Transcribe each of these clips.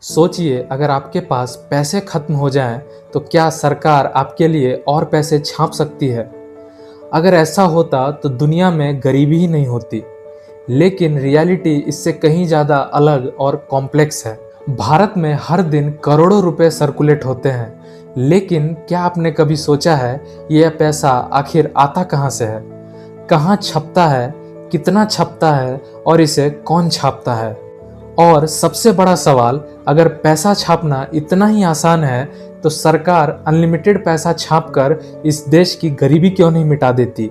सोचिए, अगर आपके पास पैसे खत्म हो जाएं, तो क्या सरकार आपके लिए और पैसे छाप सकती है? अगर ऐसा होता तो दुनिया में गरीबी ही नहीं होती। लेकिन रियलिटी इससे कहीं ज़्यादा अलग और कॉम्प्लेक्स है। भारत में हर दिन करोड़ों रुपए सर्कुलेट होते हैं, लेकिन क्या आपने कभी सोचा है यह पैसा आखिर आता कहाँ से है? कहाँ छपता है, कितना छपता है और इसे कौन छापता है? और सबसे बड़ा सवाल, अगर पैसा छापना इतना ही आसान है तो सरकार अनलिमिटेड पैसा छापकर इस देश की गरीबी क्यों नहीं मिटा देती?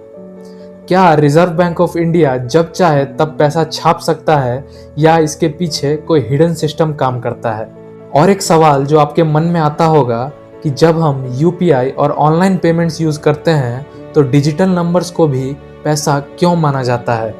क्या रिजर्व बैंक ऑफ इंडिया जब चाहे तब पैसा छाप सकता है या इसके पीछे कोई हिडन सिस्टम काम करता है? और एक सवाल जो आपके मन में आता होगा कि जब हम यूपीआई और ऑनलाइन पेमेंट्स यूज करते हैं तो डिजिटल नंबर्स को भी पैसा क्यों माना जाता है?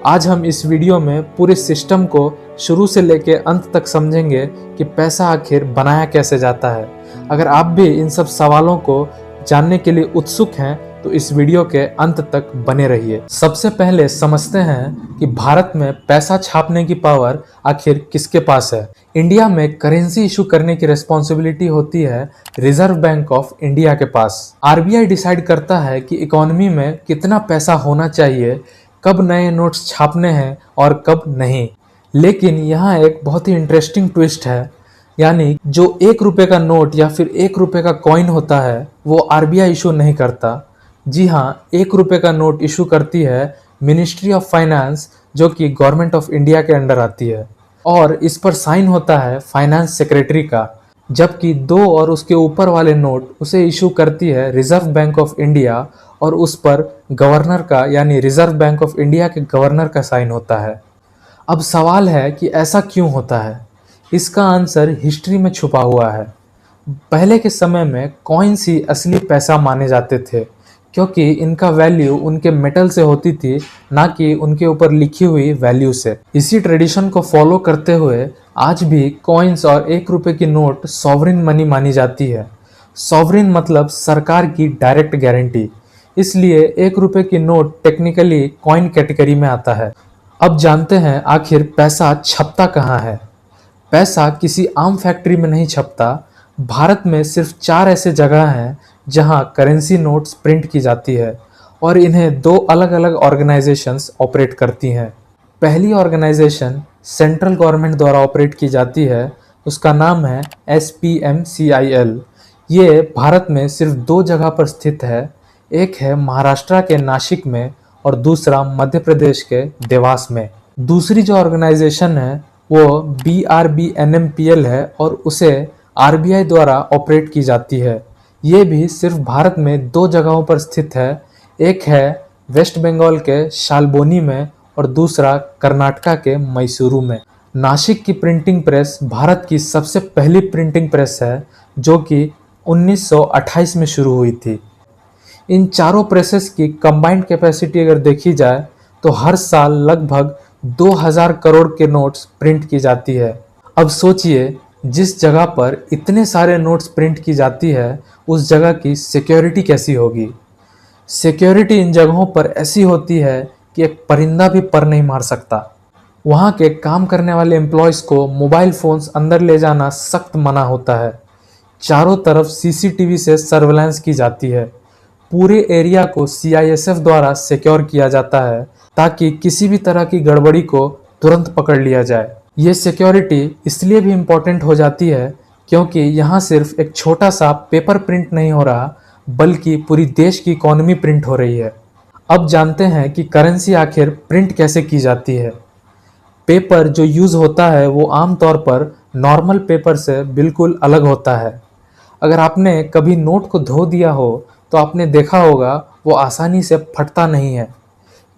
आज हम इस वीडियो में पूरे सिस्टम को शुरू से लेके अंत तक समझेंगे कि पैसा आखिर बनाया कैसे जाता है। अगर आप भी इन सब सवालों को जानने के लिए उत्सुक हैं तो इस वीडियो के अंत तक बने रहिए। सबसे पहले समझते हैं कि भारत में पैसा छापने की पावर आखिर किसके पास है। इंडिया में करेंसी इशू करने की रिस्पॉन्सिबिलिटी होती है रिजर्व बैंक ऑफ इंडिया के पास। आरबीआई डिसाइड करता है कि इकोनॉमी में कितना पैसा होना चाहिए, कब नए नोट्स छापने हैं और कब नहीं। लेकिन यहाँ एक बहुत ही इंटरेस्टिंग ट्विस्ट है, यानी जो 1 रुपए का नोट या फिर 1 रुपए का कॉइन होता है वो आरबीआई इशू नहीं करता। जी हाँ, 1 रुपए का नोट इशू करती है मिनिस्ट्री ऑफ फाइनेंस, जो कि गवर्नमेंट ऑफ इंडिया के अंडर आती है, और इस पर साइन होता है फाइनेंस सेक्रेटरी का। जबकि 2 और उसके ऊपर वाले नोट उसे इशू करती है रिजर्व बैंक ऑफ इंडिया, और उस पर गवर्नर का यानी रिजर्व बैंक ऑफ इंडिया के गवर्नर का साइन होता है। अब सवाल है कि ऐसा क्यों होता है? इसका आंसर हिस्ट्री में छुपा हुआ है। पहले के समय में कॉइन्स ही असली पैसा माने जाते थे, क्योंकि इनका वैल्यू उनके मेटल से होती थी, ना कि उनके ऊपर लिखी हुई वैल्यू से। इसी ट्रेडिशन को फॉलो करते हुए आज भी कॉइन्स और 1 रुपए की नोट सॉवरिन मनी मानी जाती है। सॉवरिन मतलब सरकार की डायरेक्ट गारंटी, इसलिए 1 रुपए की नोट टेक्निकली कॉइन कैटेगरी में आता है। अब जानते हैं आखिर पैसा छपता कहाँ है। पैसा किसी आम फैक्ट्री में नहीं छपता। भारत में सिर्फ 4 ऐसे जगह हैं जहां करेंसी नोट्स प्रिंट की जाती है, और इन्हें 2 अलग अलग ऑर्गेनाइजेशंस ऑपरेट करती हैं। पहली ऑर्गेनाइजेशन सेंट्रल गवर्नमेंट द्वारा ऑपरेट की जाती है, उसका नाम है SPMCIL। ये भारत में सिर्फ 2 जगह पर स्थित है, एक है महाराष्ट्र के नासिक में और दूसरा मध्य प्रदेश के देवास में। दूसरी जो ऑर्गेनाइजेशन है वो BRBNMPL है, और उसे आरबीआई द्वारा ऑपरेट की जाती है। ये भी सिर्फ भारत में 2 जगहों पर स्थित है, एक है वेस्ट बंगाल के शालबोनी में और दूसरा कर्नाटका के मैसूरू में। नासिक की प्रिंटिंग प्रेस भारत की सबसे पहली प्रिंटिंग प्रेस है, जो कि 1928 में शुरू हुई थी। इन चारों प्रेसेस की कंबाइंड कैपेसिटी अगर देखी जाए तो हर साल लगभग 2000 करोड़ के नोट्स प्रिंट की जाती है। अब सोचिए, जिस जगह पर इतने सारे नोट्स प्रिंट की जाती है उस जगह की सिक्योरिटी कैसी होगी। सिक्योरिटी इन जगहों पर ऐसी होती है कि एक परिंदा भी पर नहीं मार सकता। वहाँ के काम करने वाले एम्प्लॉयज़ को मोबाइल फ़ोन्स अंदर ले जाना सख्त मना होता है। चारों तरफ सीसीटीवी से सर्वेलेंस की जाती है। पूरे एरिया को CISF द्वारा सिक्योर किया जाता है, ताकि किसी भी तरह की गड़बड़ी को तुरंत पकड़ लिया जाए। ये सिक्योरिटी इसलिए भी इम्पोर्टेंट हो जाती है क्योंकि यहाँ सिर्फ एक छोटा सा पेपर प्रिंट नहीं हो रहा, बल्कि पूरी देश की इकोनॉमी प्रिंट हो रही है। अब जानते हैं कि करेंसी आखिर प्रिंट कैसे की जाती है। पेपर जो यूज़ होता है वो आमतौर पर नॉर्मल पेपर से बिल्कुल अलग होता है। अगर आपने कभी नोट को धो दिया हो तो आपने देखा होगा वो आसानी से फटता नहीं है,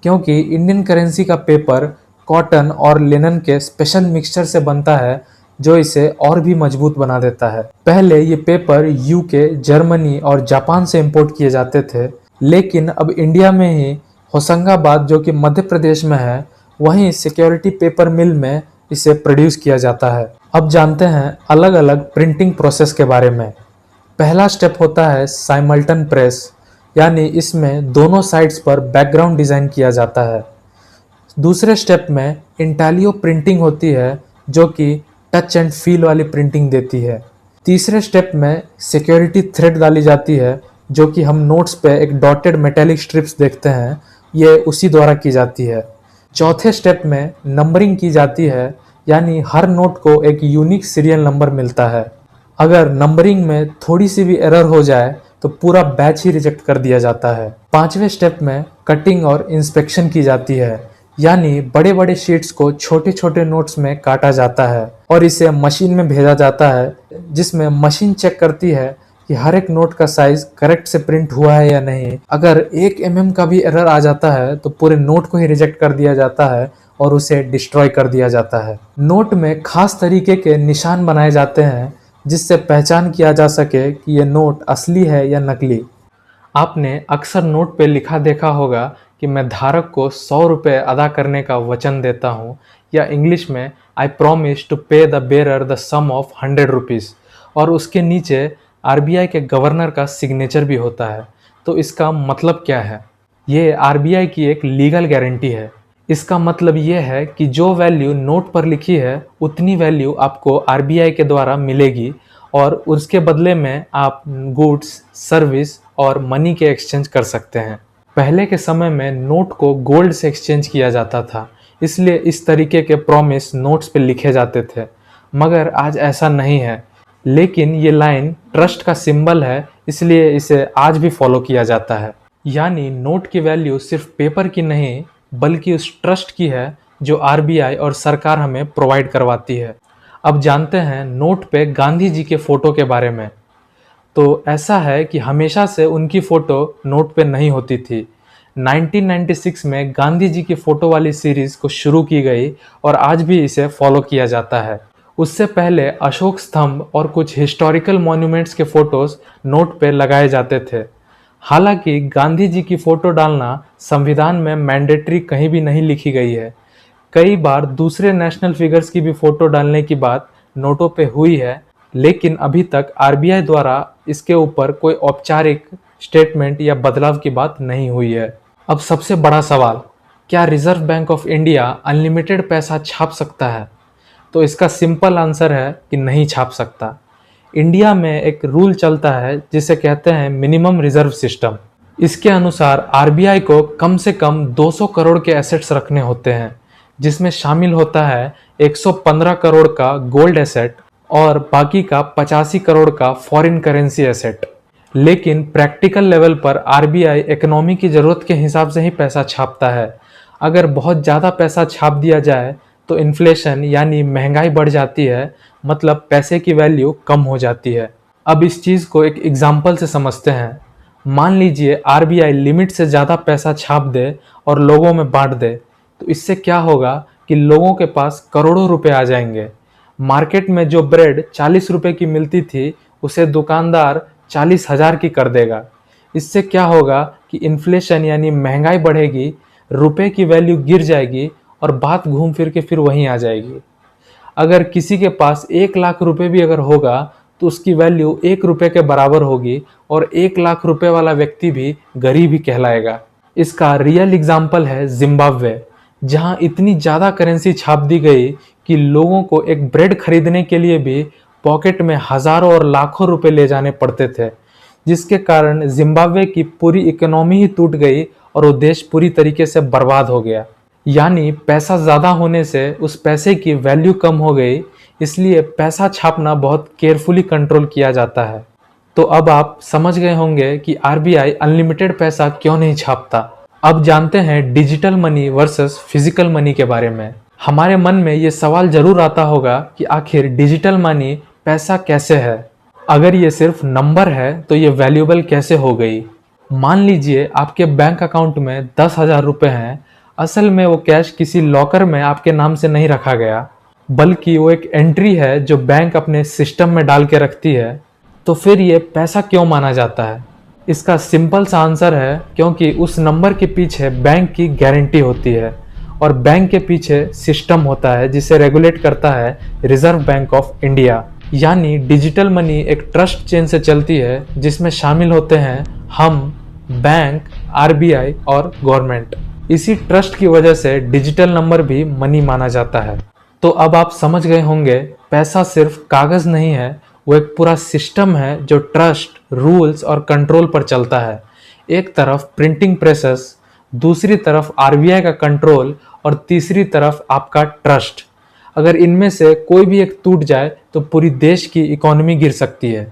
क्योंकि इंडियन करेंसी का पेपर कॉटन और लिनन के स्पेशल मिक्सचर से बनता है, जो इसे और भी मजबूत बना देता है। पहले ये पेपर यूके, जर्मनी और जापान से इंपोर्ट किए जाते थे, लेकिन अब इंडिया में ही होशंगाबाद, जो कि मध्य प्रदेश में है, वहीं सिक्योरिटी पेपर मिल में इसे प्रोड्यूस किया जाता है। अब जानते हैं अलग अलग प्रिंटिंग प्रोसेस के बारे में। पहला स्टेप होता है साइमल्टन प्रेस, यानी इसमें दोनों साइड्स पर बैकग्राउंड डिज़ाइन किया जाता है। दूसरे स्टेप में इंटालियो प्रिंटिंग होती है, जो कि टच एंड फील वाली प्रिंटिंग देती है। तीसरे स्टेप में सिक्योरिटी थ्रेड डाली जाती है, जो कि हम नोट्स पे एक डॉटेड मेटेलिक स्ट्रिप्स देखते हैं, ये उसी द्वारा की जाती है। चौथे स्टेप में नंबरिंग की जाती है, यानी हर नोट को एक यूनिक सीरियल नंबर मिलता है। अगर नंबरिंग में थोड़ी सी भी एरर हो जाए तो पूरा बैच ही रिजेक्ट कर दिया जाता है। पांचवें स्टेप में कटिंग और इंस्पेक्शन की जाती है, यानी बड़े बड़े शीट्स को छोटे छोटे नोट्स में काटा जाता है और इसे मशीन में भेजा जाता है, जिसमें मशीन चेक करती है कि हर एक नोट का साइज करेक्ट से प्रिंट हुआ है या नहीं। अगर 1 mm का भी एरर आ जाता है तो पूरे नोट को ही रिजेक्ट कर दिया जाता है और उसे डिस्ट्रॉय कर दिया जाता है। नोट में खास तरीके के निशान बनाए जाते हैं, जिससे पहचान किया जा सके कि ये नोट असली है या नकली। आपने अक्सर नोट पे लिखा देखा होगा कि मैं धारक को 100 रुपये अदा करने का वचन देता हूँ, या इंग्लिश में I promise to pay the bearer the sum of 100 rupees, और उसके नीचे आरबीआई के गवर्नर का सिग्नेचर भी होता है। तो इसका मतलब क्या है? ये आरबीआई की एक लीगल गारंटी है। इसका मतलब ये है कि जो वैल्यू नोट पर लिखी है उतनी वैल्यू आपको आरबीआई के द्वारा मिलेगी, और उसके बदले में आप गुड्स, सर्विस और मनी के एक्सचेंज कर सकते हैं। पहले के समय में नोट को गोल्ड से एक्सचेंज किया जाता था, इसलिए इस तरीके के प्रॉमिस नोट्स पे लिखे जाते थे। मगर आज ऐसा नहीं है, लेकिन ये लाइन ट्रस्ट का सिंबल है, इसलिए इसे आज भी फॉलो किया जाता है। यानी नोट की वैल्यू सिर्फ पेपर की नहीं, बल्कि उस ट्रस्ट की है जो आरबीआई और सरकार हमें प्रोवाइड करवाती है। अब जानते हैं नोट पे गांधी जी के फोटो के बारे में। तो ऐसा है कि हमेशा से उनकी फ़ोटो नोट पे नहीं होती थी। 1996 में गांधी जी की फ़ोटो वाली सीरीज़ को शुरू की गई और आज भी इसे फॉलो किया जाता है। उससे पहले अशोक स्तंभ और कुछ हिस्टोरिकल मॉन्यूमेंट्स के फ़ोटोज़ नोट पे लगाए जाते थे। हालांकि गांधी जी की फ़ोटो डालना संविधान में मैंडेटरी कहीं भी नहीं लिखी गई है। कई बार दूसरे नेशनल फिगर्स की भी फ़ोटो डालने की बात नोटों पे हुई है, लेकिन अभी तक आरबीआई द्वारा इसके ऊपर कोई औपचारिक स्टेटमेंट या बदलाव की बात नहीं हुई है। अब सबसे बड़ा सवाल, क्या reserve bank of India unlimited पैसा छाप सकता है? तो इसका सिंपल आंसर है कि नहीं छाप सकता। इंडिया में एक रूल चलता है जिसे कहते हैं मिनिमम रिजर्व सिस्टम। इसके अनुसार आरबीआई को कम से कम 200 करोड़ के एसेट्स रखने होते हैं, जिसमें शामिल होता है 115 करोड़ का गोल्ड एसेट और बाकी का 85 करोड़ का फॉरेन करेंसी एसेट। लेकिन प्रैक्टिकल लेवल पर आरबीआई इकोनॉमी की ज़रूरत के हिसाब से ही पैसा छापता है। अगर बहुत ज़्यादा पैसा छाप दिया जाए तो इन्फ्लेशन यानी महंगाई बढ़ जाती है, मतलब पैसे की वैल्यू कम हो जाती है। अब इस चीज़ को एक एग्जाम्पल से समझते हैं। मान लीजिए आरबीआई लिमिट से ज़्यादा पैसा छाप दे और लोगों में बांट दे, तो इससे क्या होगा कि लोगों के पास करोड़ों रुपए आ जाएंगे। मार्केट में जो ब्रेड 40 रुपए की मिलती थी, उसे दुकानदार 40,000 की कर देगा। इससे क्या होगा कि इन्फ्लेशन यानी महंगाई बढ़ेगी, रुपए की वैल्यू गिर जाएगी और बात घूम फिर के फिर वहीं आ जाएगी। अगर किसी के पास 1 लाख रुपए भी अगर होगा तो उसकी वैल्यू 1 रुपए के बराबर होगी और 1 लाख रुपए वाला व्यक्ति भी गरीब ही कहलाएगा। इसका रियल एग्जाम्पल है जिम्बाब्वे, जहां इतनी ज़्यादा करेंसी छाप दी गई कि लोगों को एक ब्रेड खरीदने के लिए भी पॉकेट में हज़ारों और लाखों रुपए ले जाने पड़ते थे, जिसके कारण जिम्बाब्वे की पूरी इकोनॉमी ही टूट गई और वो देश पूरी तरीके से बर्बाद हो गया। यानी पैसा ज़्यादा होने से उस पैसे की वैल्यू कम हो गई, इसलिए पैसा छापना बहुत केयरफुली कंट्रोल किया जाता है। तो अब आप समझ गए होंगे कि आरबीआई अनलिमिटेड पैसा क्यों नहीं छापता। अब जानते हैं digital money versus physical money के बारे में। हमारे मन में ये सवाल जरूर आता होगा कि आखिर डिजिटल मनी पैसा कैसे है? अगर ये सिर्फ नंबर है तो ये वैल्यूएबल कैसे हो गई? मान लीजिए आपके बैंक अकाउंट में 10,000 रुपए हैं। असल में वो कैश किसी लॉकर में आपके नाम से नहीं रखा गया, बल्कि वो एक एंट्री है जो बैंक अपने सिस्टम में डाल के रखती है। तो फिर ये पैसा क्यों माना जाता है? इसका सिंपल सा आंसर है क्योंकि उस नंबर के पीछे बैंक की गारंटी होती है और बैंक के पीछे सिस्टम होता है जिसे रेगुलेट करता है रिजर्व बैंक ऑफ इंडिया। यानी डिजिटल मनी एक ट्रस्ट चेन से चलती है जिसमें शामिल होते हैं हम, बैंक, आरबीआई और गवर्नमेंट। इसी ट्रस्ट की वजह से डिजिटल नंबर भी मनी माना जाता है। तो अब आप समझ गए होंगे, पैसा सिर्फ कागज नहीं है, वो एक पूरा सिस्टम है जो ट्रस्ट, रूल्स और कंट्रोल पर चलता है। एक तरफ प्रिंटिंग प्रेसेस, दूसरी तरफ आरबीआई का कंट्रोल और तीसरी तरफ आपका ट्रस्ट। अगर इनमें से कोई भी एक टूट जाए तो पूरी देश की इकोनॉमी गिर सकती है।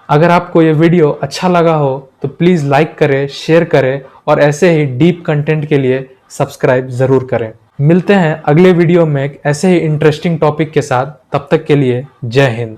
अगर आपको ये वीडियो अच्छा लगा हो तो प्लीज़ लाइक करें, शेयर करें और ऐसे ही डीप कंटेंट के लिए सब्सक्राइब ज़रूर करें। मिलते हैं अगले वीडियो में एक ऐसे ही इंटरेस्टिंग टॉपिक के साथ। तब तक के लिए जय हिंद।